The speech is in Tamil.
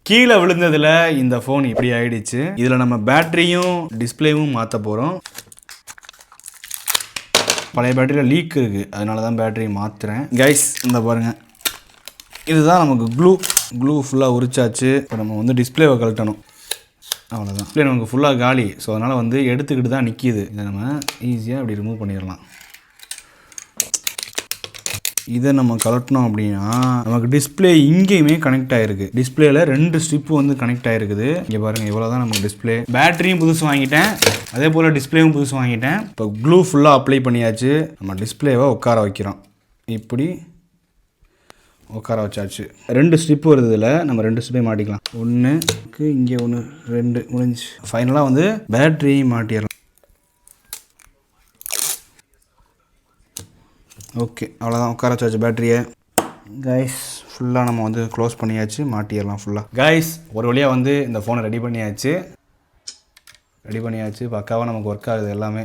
கீழே விழுந்ததில் இந்த ஃபோன் இப்படி ஆயிடுச்சு. இதில் நம்ம பேட்டரியும் டிஸ்பிளேவும் மாற்ற போகிறோம். பழைய பேட்டரியில் லீக் இருக்குது, அதனால தான் பேட்டரி மாற்றுறேன். கைஸ் இந்த பாருங்கள், இதுதான் நமக்கு க்ளூ ஃபுல்லாக உரிச்சாச்சு. இப்போ நம்ம வந்து டிஸ்பிளேவை கழட்டணும், அவ்வளோதான். டிஸ்பிளே நமக்கு ஃபுல்லாக காலி. ஸோ அதனால் வந்து எடுத்துக்கிட்டு தான் நிற்கிது. இதை நம்ம ஈஸியாக அப்படி ரிமூவ் பண்ணிடலாம். இதை நம்ம கலட்டினோம் அப்படின்னா நமக்கு டிஸ்பிளே இங்கேயுமே கனெக்ட் ஆகிருக்கு. டிஸ்பிளேல 2 ஸ்ட்ரிப்பு வந்து கனெக்ட் ஆகிருக்குது. இங்கே பாருங்கள், இவ்வளோ தான் நமக்கு டிஸ்பிளே. பேட்டரியும் புதுசு வாங்கிட்டேன், அதே போல் டிஸ்பிளேவும் புதுசு வாங்கிட்டேன். இப்போ க்ளூ ஃபுல்லாக அப்ளை பண்ணியாச்சு. நம்ம டிஸ்பிளேவை உட்கார வைக்கிறோம். இப்படி உட்கார வச்சாச்சு. 2 ஸ்ட்ரிப்பு வருது, இதில் நம்ம 2 ஸ்ட்ரிப்பே மாட்டிக்கலாம். ஒன்றுக்கு இங்கே 1 2 முடிஞ்சு. ஃபைனலாக வந்து பேட்டரியும் மாட்டிடலாம். ஓகே, அவ்வளோதான், உட்கார வச்சாச்சு பேட்டரியை. கைஸ் ஃபுல்லாக நம்ம வந்து க்ளோஸ் பண்ணியாச்சு, மாட்டிடலாம் ஃபுல்லாக. கைஸ் ஒரு வழியாக வந்து இந்த ஃபோனை ரெடி பண்ணியாச்சு. பக்காவாக நமக்கு ஒர்க் ஆகுது எல்லாமே.